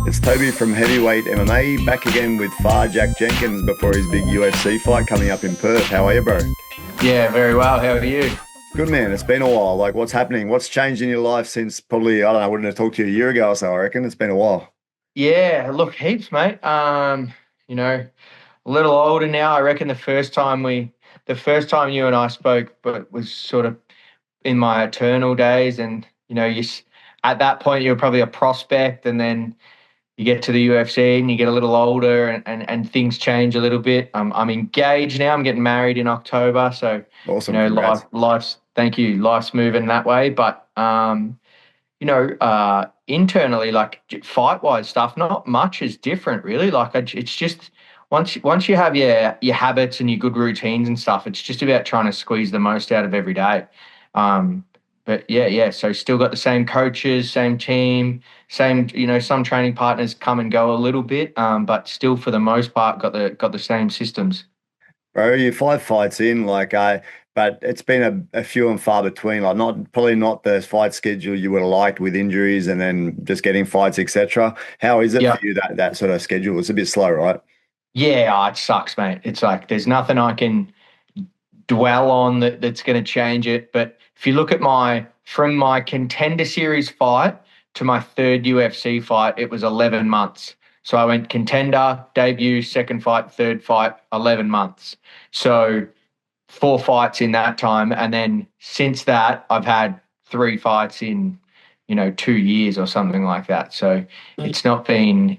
It's Toby from Heavyweight MMA back again with FighterJack Jenkins before his big UFC fight coming up in Perth. How are you, bro? Yeah, very well. How are you? Good, man. It's been a while. Like, what's happening? What's changed in your life since probably, I don't know, I wouldn't have talked to you a year ago or so, I reckon. It's been a while. Yeah, look, heaps, mate. A little older now. I reckon the first time you and I spoke, but was sort of in my eternal days, and at that point you were probably a prospect, and then you get to the UFC and you get a little older, and things change a little bit. I'm engaged now. I'm getting married in October, so Awesome. Congrats. life's thank you. Life's moving that way, but internally, like fight wise stuff, not much is different really. It's just once you have your habits and your good routines and stuff, it's just about trying to squeeze the most out of every day. Um, but yeah. So still got the same coaches, same team, same. Some training partners come and go a little bit, but still for the most part got the same systems. Bro, you're 5 fights in, but it's been a few and far between. Like, not probably not the fight schedule you would have liked with injuries and then just getting fights, etc. How is it for Yeah. you that sort of schedule? It's a bit slow, right? Yeah, it sucks, mate. It's like there's nothing I can dwell on that's going to change it. But if you look at from my contender series fight to my third UFC fight, it was 11 months. So I went contender, debut, second fight, third fight, 11 months. So 4 fights in that time. And then since that, I've had 3 fights in, 2 years or something like that. So it's not been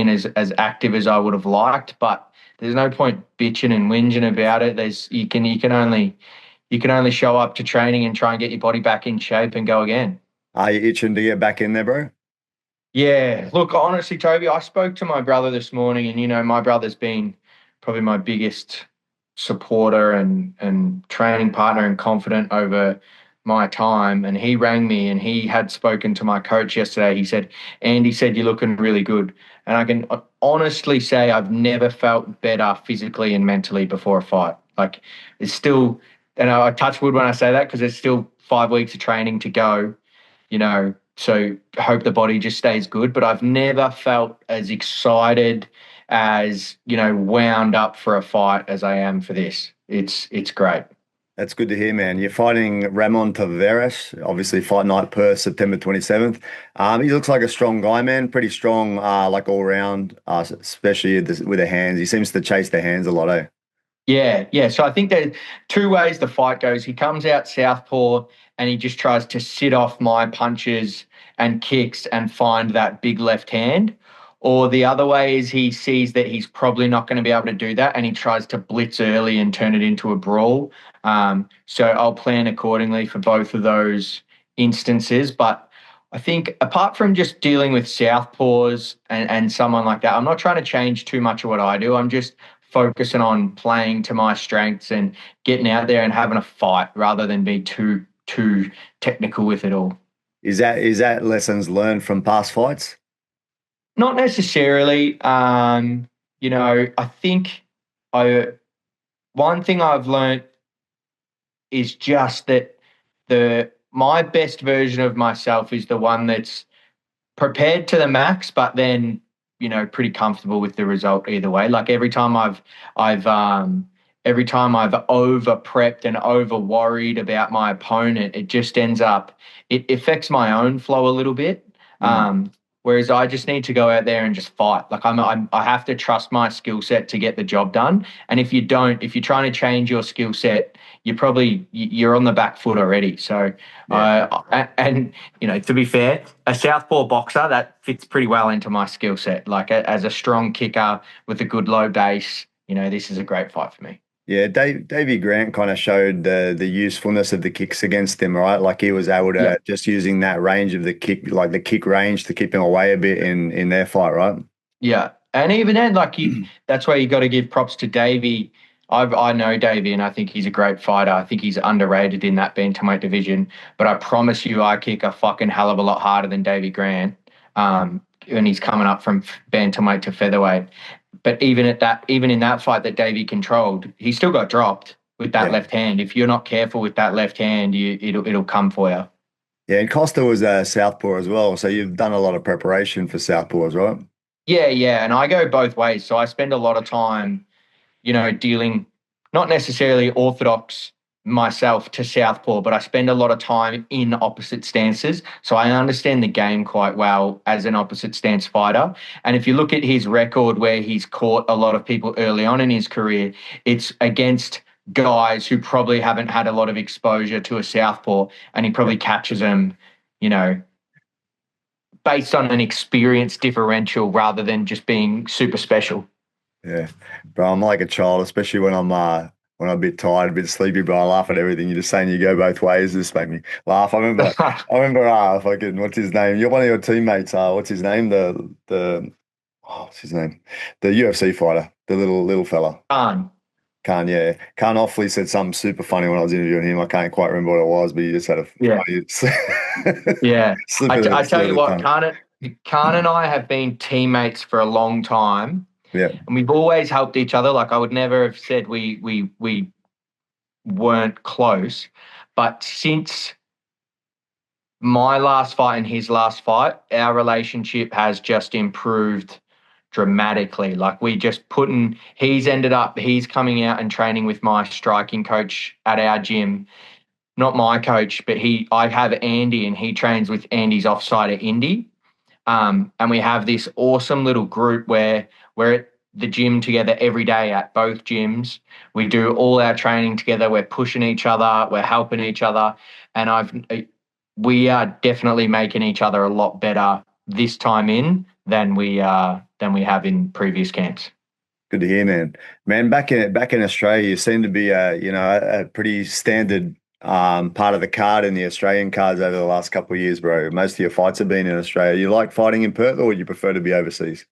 as active as I would have liked, but there's no point bitching and whinging about it. You can only show up to training and try and get your body back in shape and go again. Are you itching to get back in there, bro? Yeah, look, honestly, Toby, I spoke to my brother this morning, and my brother's been probably my biggest supporter and training partner and confidant over my time. And he rang me, and he had spoken to my coach yesterday. He said, Andy said you're looking really good. And I can honestly say I've never felt better physically and mentally before a fight. Like it's still, and I touch wood when I say that because there's still 5 weeks of training to go, so hope the body just stays good. But I've never felt as excited, as wound up for a fight as I am for this. It's great. That's good to hear, man. You're fighting Ramon Taveras, obviously Fight Night Perth, September 27th. He looks like a strong guy, man. Pretty strong, like all round, especially with the hands. He seems to chase the hands a lot, eh? Yeah. So I think there's two ways the fight goes. He comes out southpaw and he just tries to sit off my punches and kicks and find that big left hand. Or the other way is he sees that he's probably not going to be able to do that and he tries to blitz early and turn it into a brawl. So I'll plan accordingly for both of those instances. But I think apart from just dealing with southpaws and someone like that, I'm not trying to change too much of what I do. I'm just focusing on playing to my strengths and getting out there and having a fight rather than be too technical with it all. Is that lessons learned from past fights? Not necessarily. I think I one thing I've learned is just that the my best version of myself is the one that's prepared to the max, but then pretty comfortable with the result either way. Like every time I've over prepped and over worried about my opponent, it just ends up it affects my own flow a little bit. Mm. Whereas I just need to go out there and just fight. Like I have to trust my skill set to get the job done. And if you don't, if you're trying to change your skill set, you're on the back foot already. So, Yeah. to be fair, a southpaw boxer that fits pretty well into my skill set. Like as a strong kicker with a good low base, this is a great fight for me. Yeah, Davey Grant kind of showed the usefulness of the kicks against him, right? Like he was able Yeah. to just using that range of the kick, like the kick range to keep him away a bit in their fight, right? Yeah, and even then, that's why you got to give props to Davey. I know Davey, and I think he's a great fighter. I think he's underrated in that bantamweight division. But I promise you, I kick a fucking hell of a lot harder than Davey Grant. And he's coming up from bantamweight to featherweight. But even in that fight that Davey controlled, he still got dropped with that Yeah. left hand. If you're not careful with that left hand, it'll come for you. Yeah, and Costa was Southpaw as well, so you've done a lot of preparation for Southpaws, right? Yeah, yeah, and I go both ways. So I spend a lot of time, dealing not necessarily orthodox myself to southpaw, but I spend a lot of time in opposite stances. So I understand the game quite well as an opposite stance fighter. And if you look at his record where he's caught a lot of people early on in his career, it's against guys who probably haven't had a lot of exposure to a southpaw, and he probably catches them, you know, based on an experience differential rather than just being super special. Yeah, bro, I'm like a child, especially when I'm a bit tired, a bit sleepy, bro. I laugh at everything you're just saying. You go both ways. This make me laugh. I remember, fucking what's his name? You're one of your teammates. What's his name? What's his name? The UFC fighter, the little fella. Fun. Khan, yeah. Khan Offli said something super funny when I was interviewing him. I can't quite remember what it was, but he just had a Yeah. funny Yeah. slip I slip tell of you the what, tongue. Khan and I have been teammates for a long time, Yeah, and we've always helped each other. Like I would never have said we weren't close, but since my last fight and his last fight, our relationship has just improved dramatically. Like we just he's coming out and training with my striking coach at our gym. Not my coach, but I have Andy and he trains with Andy's offside at Indy. And we have this awesome little group where we're at the gym together every day at both gyms. We do all our training together. We're pushing each other. We're helping each other. And we are definitely making each other a lot better this time in than we have in previous camps. good to hear, man. Man, back in Australia, you seem to be a pretty standard part of the card in the Australian cards over the last couple of years, bro. Most of your fights have been in Australia. You like fighting in Perth, or would you prefer to be overseas?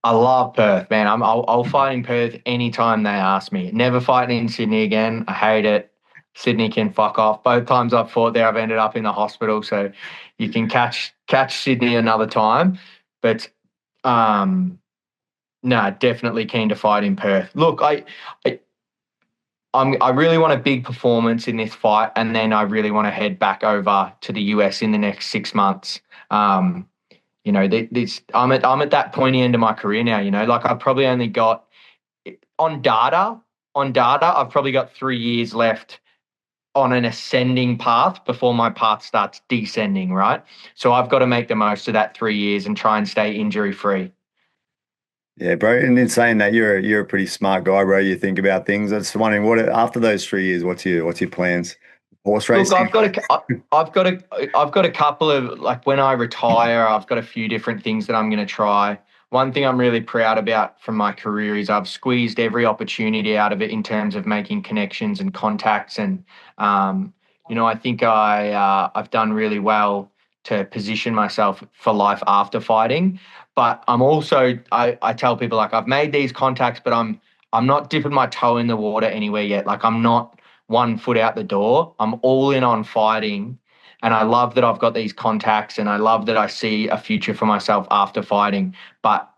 I love Perth, man. I'll fight in Perth anytime they ask me. Never fighting in Sydney again. I hate it. Sydney can fuck off. Both times I've fought there, I've ended up in the hospital. So you can catch Sydney another time. But no, definitely keen to fight in Perth. Look, I I really want a big performance in this fight, and then I really want to head back over to the US in the next 6 months. Um, I'm at that pointy end of my career now. Like I've probably only got on data I've probably got 3 years left on an ascending path before my path starts descending. Right, so I've got to make the most of that 3 years and try and stay injury free. Yeah, bro. And in saying that, you're a pretty smart guy, bro. You think about things. I was wondering, what after those 3 years, what's your plans? Horse Look, racing? I've got a couple of like when I retire, I've got a few different things that I'm going to try. One thing I'm really proud about from my career is I've squeezed every opportunity out of it in terms of making connections and contacts, and um, I think I've done really well to position myself for life after fighting. But I tell people like I've made these contacts, but I'm not dipping my toe in the water anywhere yet. Like I'm not 1 foot out the door. I'm all in on fighting. And I love that I've got these contacts and I love that I see a future for myself after fighting. But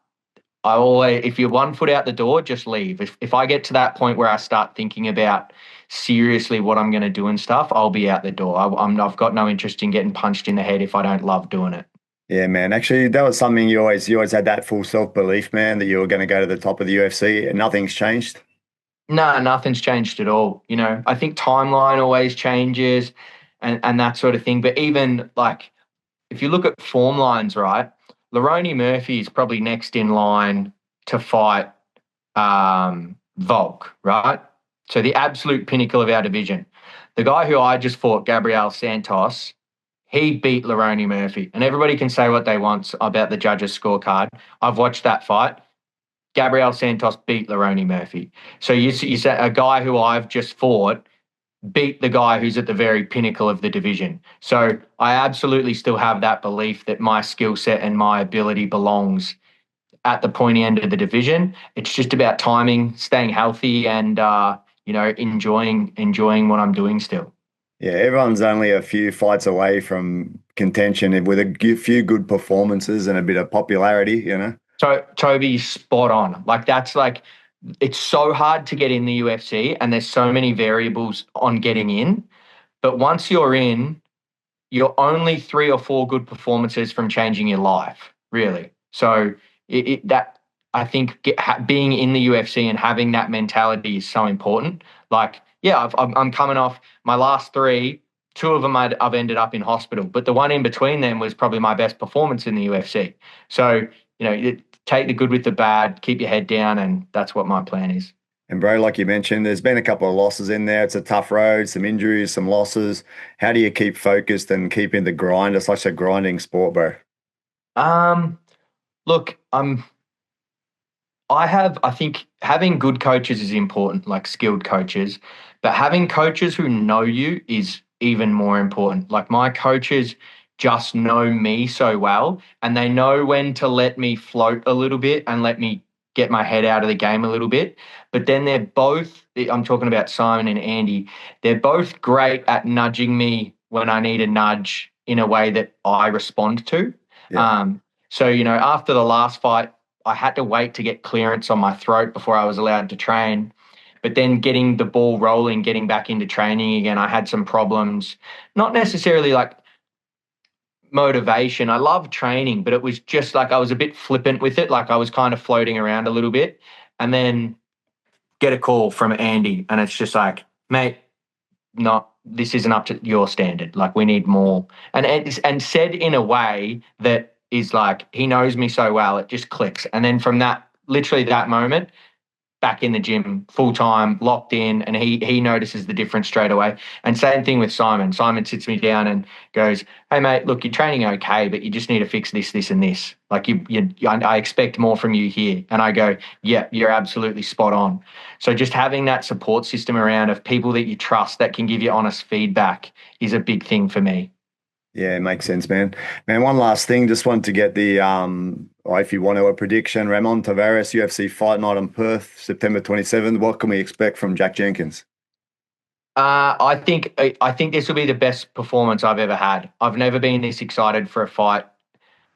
if you're 1 foot out the door, just leave. If I get to that point where I start thinking about seriously what I'm going to do and stuff, I'll be out the door. I've got no interest in getting punched in the head if I don't love doing it. Yeah, man. Actually, that was something you always had that full self-belief, man, that you were going to go to the top of the UFC, and nothing's changed. No, nothing's changed at all. I think timeline always changes and that sort of thing. But even like if you look at form lines, right, Laroni Murphy is probably next in line to fight Volk, right? So the absolute pinnacle of our division. The guy who I just fought, Gabriel Santos, he beat Laroni Murphy. And everybody can say what they want about the judges' scorecard. I've watched that fight. Gabriel Santos beat Laroni Murphy. So you say a guy who I've just fought beat the guy who's at the very pinnacle of the division. So I absolutely still have that belief that my skill set and my ability belongs at the pointy end of the division. It's just about timing, staying healthy, and enjoying what I'm doing still. Yeah, everyone's only a few fights away from contention with a few good performances and a bit of popularity. So Toby's spot on. Like that's like it's so hard to get in the UFC, and there's so many variables on getting in. But once you're in, you're only 3 or 4 good performances from changing your life, really. So that I think being in the UFC and having that mentality is so important. Like, yeah, I'm coming off my last 3. 2 of them I've ended up in hospital, but the one in between them was probably my best performance in the UFC. So, take the good with the bad, keep your head down, and that's what my plan is. And bro, like you mentioned, there's been a couple of losses in there. It's a tough road, some injuries, some losses. How do you keep focused and keep in the grind? It's such a grinding sport, bro. Um, Look, I think having good coaches is important, like skilled coaches, but having coaches who know you is even more important. Like my coaches just know me so well, and they know when to let me float a little bit and let me get my head out of the game a little bit. But then I'm talking about Simon and Andy, they're both great at nudging me when I need a nudge in a way that I respond to. Yeah. So, after the last fight, I had to wait to get clearance on my throat before I was allowed to train. But then getting the ball rolling, getting back into training again, I had some problems. Not necessarily like motivation. I love training, but it was just like I was a bit flippant with it. Like I was kind of floating around a little bit. And then get a call from Andy, and it's just like, mate, this isn't up to your standard. Like we need more. And said in a way that is like, he knows me so well, it just clicks. And then from that, literally that moment, back in the gym full time, locked in, and he notices the difference straight away. And same thing with Simon. Simon sits me down and goes, "Hey mate, look, you're training okay, but you just need to fix this, this, and this. Like I expect more from you here." And I go, "Yeah, you're absolutely spot on." So just having that support system around of people that you trust that can give you honest feedback is a big thing for me. Yeah, it makes sense, man. Man, one last thing. Just wanted to get or if you want to, a prediction. Ramon Taveras, UFC Fight Night in Perth, September 27th. What can we expect from Jack Jenkins? I think this will be the best performance I've ever had. I've never been this excited for a fight,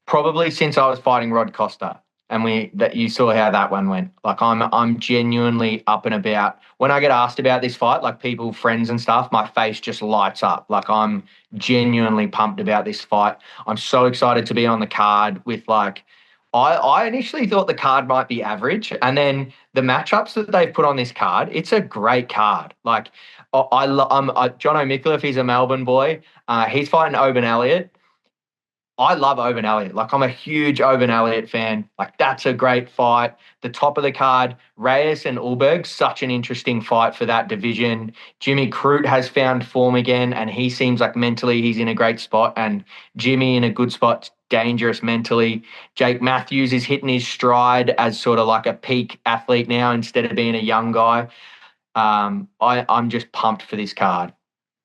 probably since I was fighting Rod Costa, and you saw how that one went. Like I'm genuinely up and about. When I get asked about this fight, like people, friends and stuff, my face just lights up. Like I'm genuinely pumped about this fight. I'm so excited to be on the card with like I initially thought the card might be average, and then the matchups that they've put on this card, it's a great card. Like John O'Mickliffe, he's a Melbourne boy. He's fighting Oban Elliott. I love Oban Elliott. Like I'm a huge Oban Elliott fan. Like that's a great fight. The top of the card, Reyes and Ulberg, such an interesting fight for that division. Jimmy Crute has found form again, and he seems like mentally he's in a great spot. And Jimmy in a good spot, dangerous mentally. Jake Matthews is hitting his stride as sort of like a peak athlete now instead of being a young guy. I'm just pumped for this card.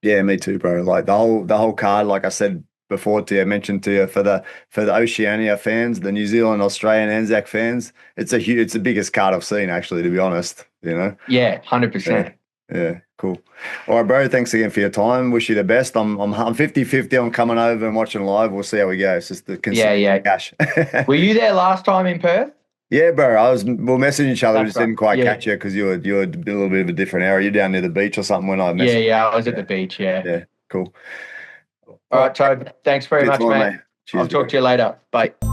Yeah, me too, bro. Like the whole card, like I said before to you, I mentioned to you for the Oceania fans, the New Zealand, Australian, Anzac fans, it's the biggest card I've seen actually, to be honest. Yeah, Yeah, 100%. yeah, cool. All right, bro. Thanks again for your time. Wish you the best. I'm 50-50 on coming over and watching live. We'll see how we go. It's just the Yeah, consistent yeah. cash. Were you there last time in Perth? Yeah, bro. We'll message each other. We That's just right. didn't quite Yeah. catch you because you're a little bit of a different area. You're down near the beach or something when I Yeah, messaged. yeah. I was at the Yeah, beach. Yeah. yeah, cool. All All right, right, Toad. Thanks very good much, time, mate. mate. I'll Cheers, talk bro. to you later. Bye.